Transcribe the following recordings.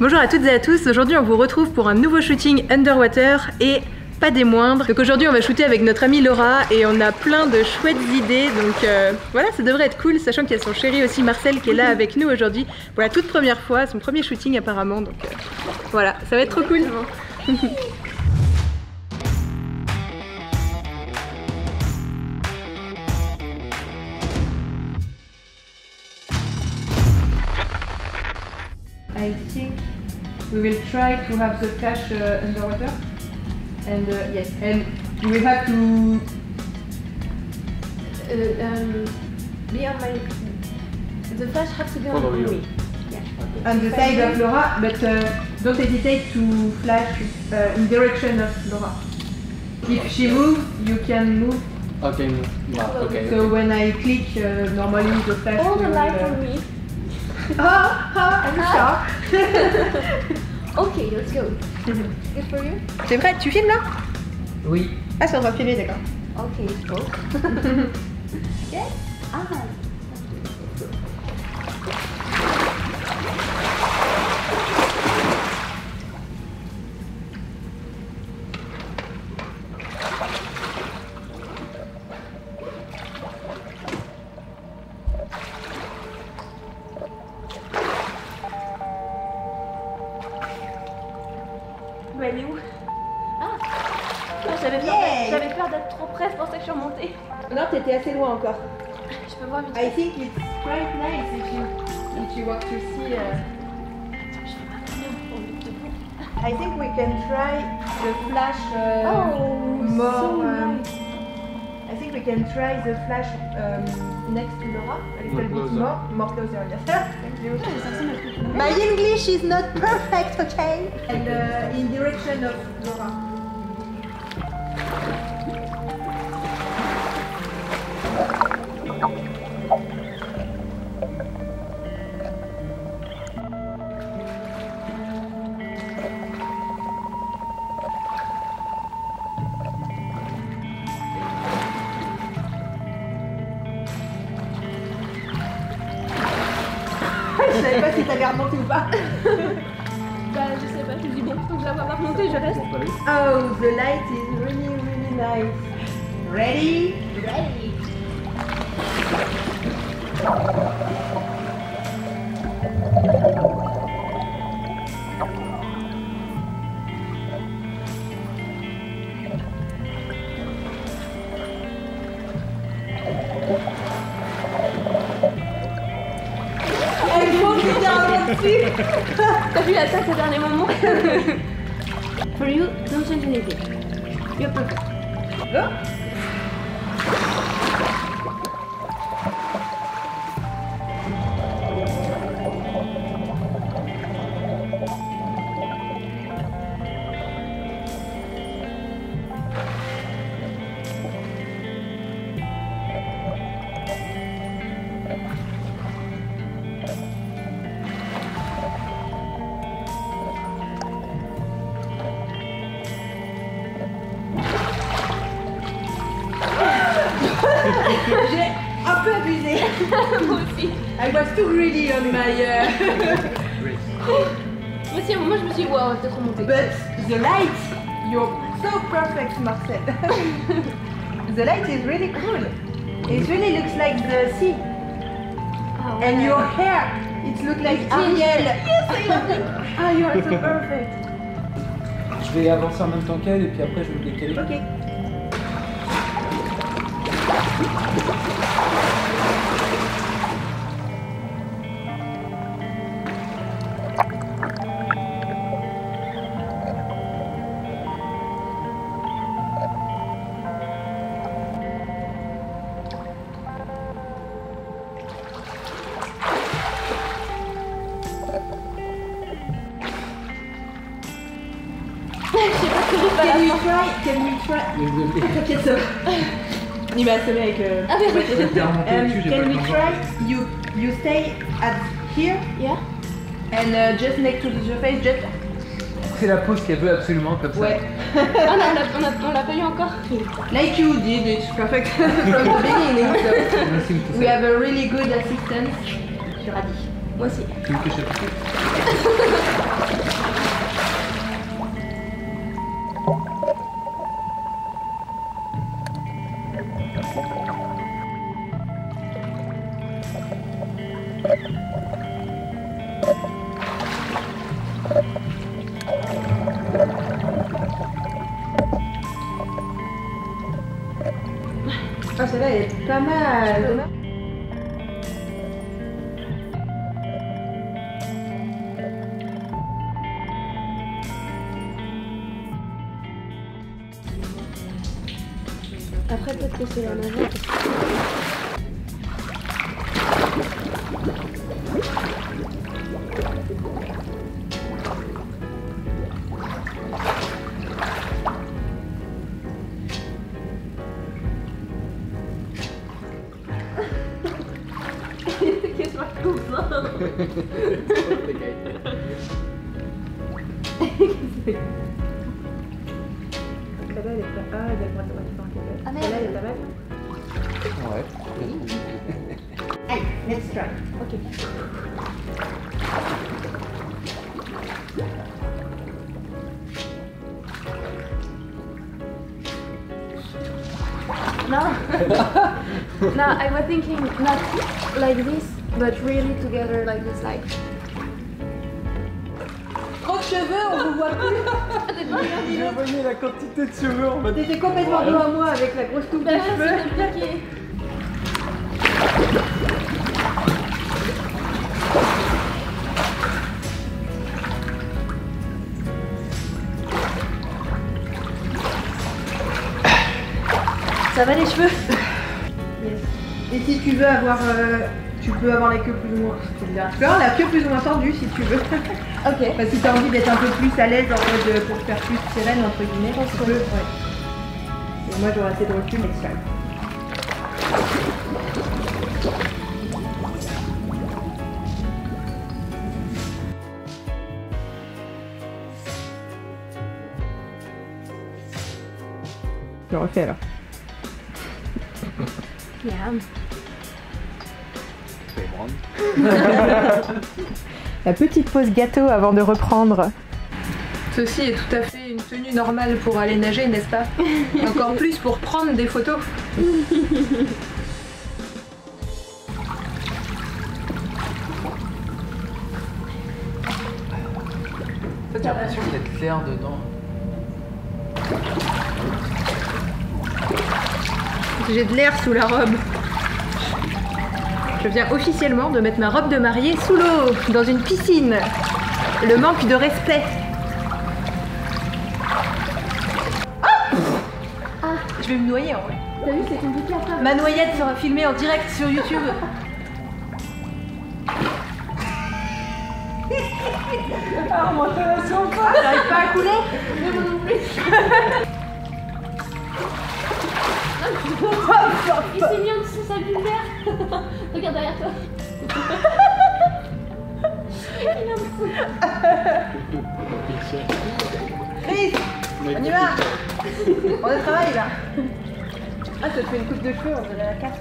Bonjour à toutes et à tous, aujourd'hui on vous retrouve pour un nouveau shooting underwater et pas des moindres. Donc aujourd'hui on va shooter avec notre amie Laura et on a plein de chouettes idées, donc voilà, ça devrait être cool, sachant qu'il y a son chéri aussi Marcel qui est là avec nous aujourd'hui pour la toute première fois, son premier shooting apparemment, donc voilà, ça va être trop cool. I think we will try to have the flash underwater, and yes, and we have to be on my. The flash has to be on me. Yeah. On the side of Laura, but don't hesitate to flash in direction of Laura. If she moves, you can move. Okay, yeah, okay. So when I click, normally the flash. All the light on me. I'm sure. Okay, let's go. Good for you? T'es prête? Tu filmes là? Oui. Ah, c'est en train de filmer, d'accord. Okay, let's go. Yes? Ah. Mais elle est où? Ah! J'avais peur d'être trop près, c'est pour ça que je suis remontée. Non, t'étais assez loin encore. Je peux voir vite. I think it's quite nice if you want to see. I think we can try the flash more. So nice. I think we can try the flash next to Laura a little bit more closer. Yes. Thank you. My English is not perfect, okay? And in direction of Laura. Je savais pas si t'allais remonter ou pas. Bah, je sais pas, je me dis bon, donc je la vois pas remonter, je reste. Oh, the light is really, really nice. Ready? Ready. T'as vu l'attaque au dernier moment? For you, don't change anything. You're perfect. Go. J'ai un peu abusé. Moi aussi. I was too greedy on my. Moi aussi, à un moment, je me suis dit, waouh, peut-être remonter. But the light, you're so perfect, Marcel. The light is really cool. It really looks like the sea. Oh, And your hair, it looks like Ariel. Yes, I love it. Ah, you are so perfect. Je vais avancer en même temps qu'elle et puis après je vais me décaler. Ok. Can we try? Désolé. T'inquiète, ça va. Il m'a assommé avec le... Ah, mais Can we try? You stay at here? Yeah. And just next to the face, just... C'est la pose qu'elle veut absolument comme ça. Ouais. Ah non, on l'a pas eu encore. Like you did, it's perfect from the beginning. So Merci beaucoup. we have a really good assistant. Je suis ravie. Moi aussi. Tu veux que je te Ah, celle-là elle est pas mal. Après, peut-être que c'est la navette. Qu'est-ce que je trouve ça? Celle-là elle est pas mal. Ah, merde. Celle-là elle est pas mal. Ouais. Allez, let's try. Ok. No. No, I was thinking not like this, but really together like this, like. Trop de cheveux, on vous voit plus. J'ai voyé la quantité de cheveux en mode. T'étais complètement dos à moi avec la grosse touffe de cheveux. C'est compliqué. Ça va les cheveux? Yes. Et si tu veux avoir, tu peux avoir la queue plus ou moins. Tu peux avoir la queue plus ou moins tendue si tu veux. Ok. Enfin, si t'as envie d'être un peu plus à l'aise en mode pour faire plus sereine entre guillemets, tu peux. Ouais. Et moi j'aurai assez de recul, mais c'est je le refais alors. Yeah. La petite pause gâteau avant de reprendre. Ceci est tout à fait une tenue normale pour aller nager, n'est-ce pas? Encore plus pour prendre des photos. J'ai l'impression qu'il y a de l'air dedans. J'ai de l'air sous la robe. Je viens officiellement de mettre ma robe de mariée sous l'eau, dans une piscine. Le manque de respect. Ah, je vais me noyer en vrai. T'as vu, c'est compliqué à faire. Ma noyade sera filmée en direct sur YouTube. Ah, moi ça va sur quoi? J'arrive pas à couler? Mais moi non plus. Il s'est mis en dessous sa vulvaire. Regarde derrière toi. Il est en dessous. Chris, on y va. On est au travail là. Ah, ça te fait une coupe de cheveux, on dirait la carte.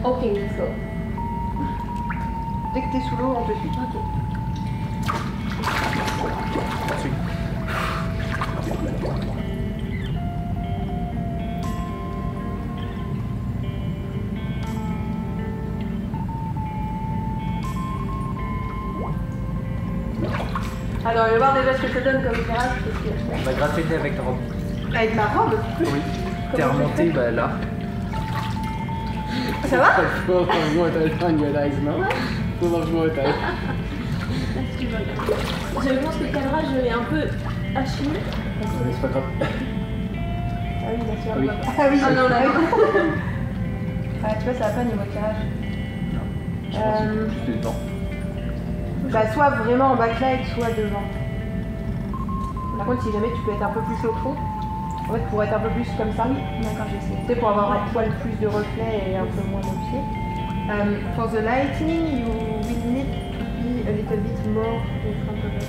Ok, let's go. Dès que t'es sous l'eau, on te suit. Ok. Alors, on va voir déjà ce que ça donne comme éclairage. On va gratter avec ta robe. Avec ma robe? Oui. T'es remonté bah là. Ça va? Full of water on your eyes, no? Full of water. Je pense que le cadrage est un peu haché. C'est pas grave. Ah oui, bien sûr. Ah oui. Ah oui. Ah non, là. Ah, tu vois, ça va pas niveau éclairage. Je pense que juste dedans. Bah, soit vraiment en backlight, soit devant. Par contre, si jamais tu peux être un peu plus au fond, en fait, pour être un peu plus comme ça, d'accord, j'ai essayé. Tu sais, pour avoir un poil plus de reflets et un peu moins de pied. For the lighting, you will need to be a little bit more in front of us.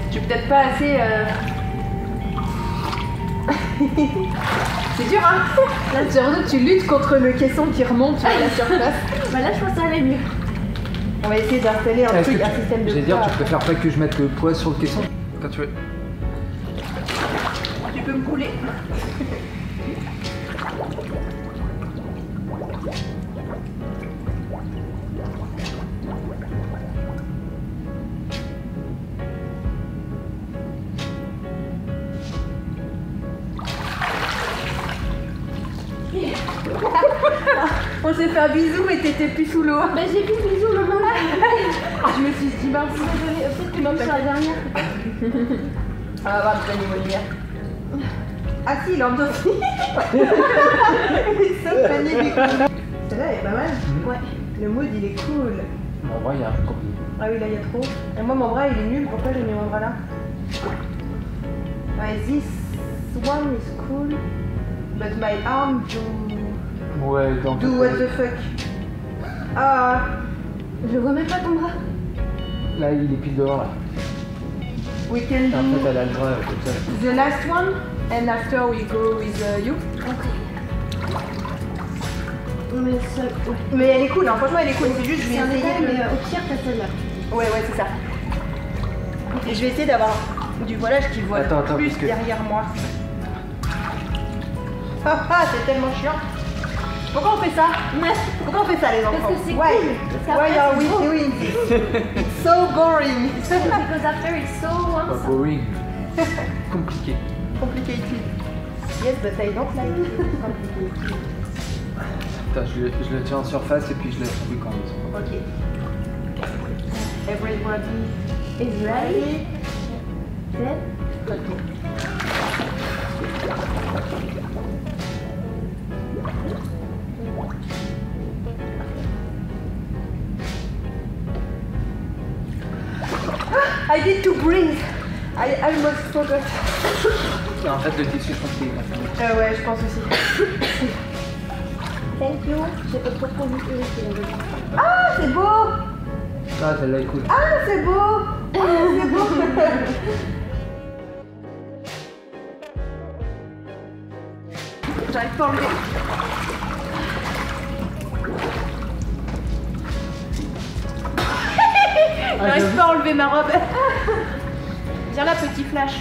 Je suis peut-être pas assez... C'est dur, hein. Là, j'ai l'impression que tu luttes contre le caisson qui remonte à la surface. Bah là, je pense que ça allait mieux. On va essayer d'installer un Est-ce truc, que un système de J'allais dire, poids. tu préfères pas que je mette le poids sur le caisson quand tu veux. Tu peux me couler. On s'est fait un bisou mais t'étais plus sous l'eau. Bah j'ai vu bisous, maman. Je me suis dit, mince, désolée, peut-être que même sur la dernière. On va voir le panier Molière. Ah si, il en aussi. Ce panier du coup. Celle-là elle est pas mal. Ouais. Le mood il est cool. Bon, en vrai, il y a un truc compliqué. Ah oui, là il y a trop. Et moi mon bras il est nul, pourquoi j'ai mis mon bras là? Ouais, this one is cool. But my arm Ouais, donc. do what the fuck. Ah, Je vois même pas ton bras. Là, il est pile dehors là. we can Et en fait, do elle a le bras comme ça. the last one and after we go with you. Ok. Mais seul. Ouais. Mais elle est cool, hein. Franchement elle est cool, c'est juste je vais C'est un essayer détail, de... mais au pire, t'as celle-là. Ouais, c'est ça. Et je vais essayer d'avoir du voilage qui voit Attends, plus parce que- derrière moi. Ah, c'est tellement chiant. Pourquoi on fait ça? Pourquoi on fait ça les enfants? Parce que c'est Why? cool. Parce qu'après, Why are we c'est beau. doing this? It's so boring. Because after it's so Pas once. boring. Compliqué. Complicated. Yes, but I don't like it. Complicated. Attends, je le tiens en surface et puis je laisse tomber quand même. Ok. Everybody Is ready. Set. okay. I need to breathe. I almost forgot. Et en fait, le tissu, je pense qu'il est inflammé. Ouais, je pense aussi. Thank you. J'ai pas trop envie de vérifier. Ah, c'est beau. Ah, celle-là est cool. Ah, c'est beau. Ah, c'est beau. J'arrive pas à enlever. J'arrive pas à enlever ma robe. Viens là, petit flash.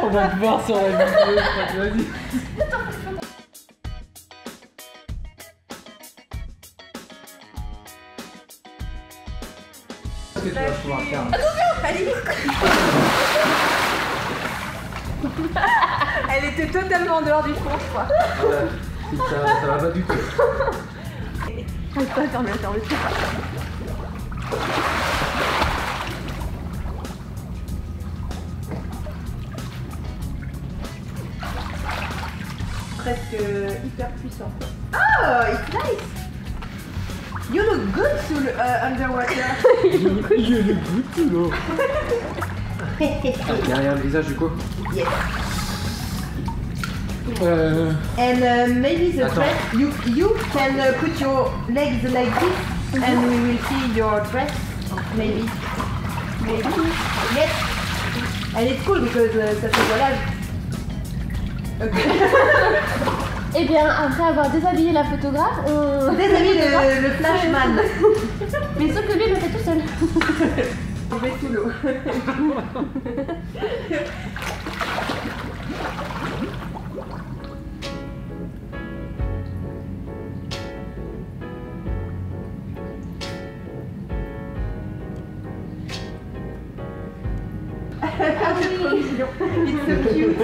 On va te voir sur la vidéo. Vas-y. Qu'est-ce que tu vas pouvoir faire? Elle était totalement en dehors du fond, je crois. Ça va pas du tout. J'arrive pas à fermer la fermeture. Presque hyper puissant. Oh, it's nice. You look good sous le underwater. Je le goûte là. Derrière le visage du coup. Yes. And And maybe the Attends. dress, you can put your legs like this and we will see your dress. Maybe. Yes. And it's cool because ça fait voilage. Ok. Eh bien, après avoir déshabillé la photographe, on. Déshabille le flashman. Mais sauf que lui, il le fait tout seul. On va sous l'eau. C'est trop mignon. It's so cute.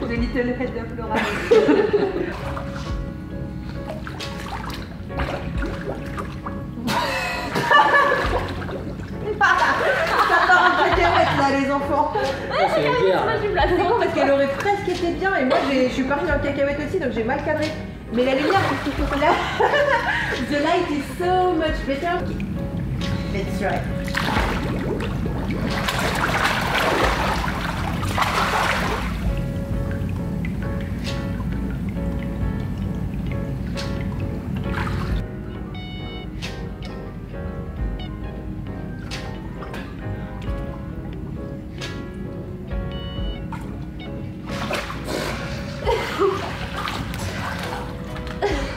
The little head of Laura. Ça part en cacahuète là les enfants. c'est la guerre. Moi, je suis C'est placée. con parce qu'elle aurait presque été bien et moi je suis partie en cacahuète aussi donc j'ai mal cadré. Mais la lumière, là, the light is so much better. Let's try.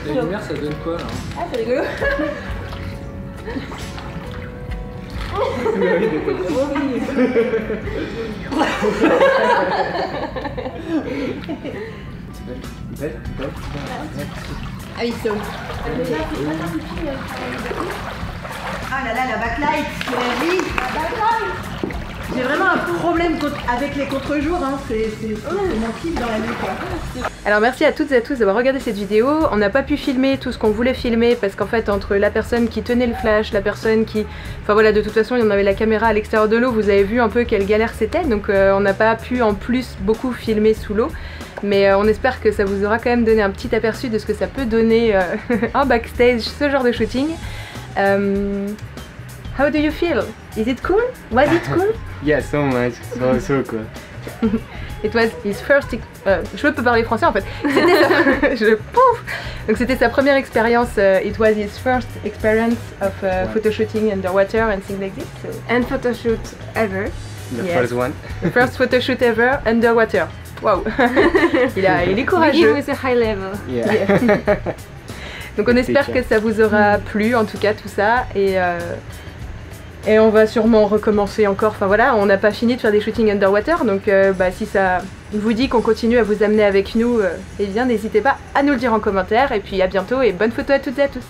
La lumière, ça donne quoi là? Ah, c'est rigolo. Ah oui, so. Ah là là, la backlight, tu l'as dit? La backlight. J'ai vraiment un problème avec les contre-jours, hein. C'est mon kiff dans la vie, quoi. Alors merci à toutes et à tous d'avoir regardé cette vidéo. On n'a pas pu filmer tout ce qu'on voulait filmer parce qu'en fait entre la personne qui tenait le flash, la personne qui... Enfin voilà, de toute façon on avait la caméra à l'extérieur de l'eau, vous avez vu un peu quelle galère c'était, donc on n'a pas pu en plus beaucoup filmer sous l'eau. Mais on espère que ça vous aura quand même donné un petit aperçu de ce que ça peut donner en backstage, ce genre de shooting. How do you feel? Is it cool? Was it cool? Yeah, so much. So cool. It was his first... je peux parler français en fait. C'était pouf. Donc c'était sa première expérience. It was his first experience of photo shooting underwater and things like this. So. And photo shoot ever. The Yes. first one. The first photo shoot ever underwater. Wow. il est courageux. With a high level. Yeah. Donc on espère que ça vous aura plu en tout cas tout ça et on va sûrement recommencer encore, enfin voilà, on n'a pas fini de faire des shootings underwater, donc si ça vous dit qu'on continue à vous amener avec nous, eh bien n'hésitez pas à nous le dire en commentaire, et puis à bientôt et bonne photo à toutes et à tous.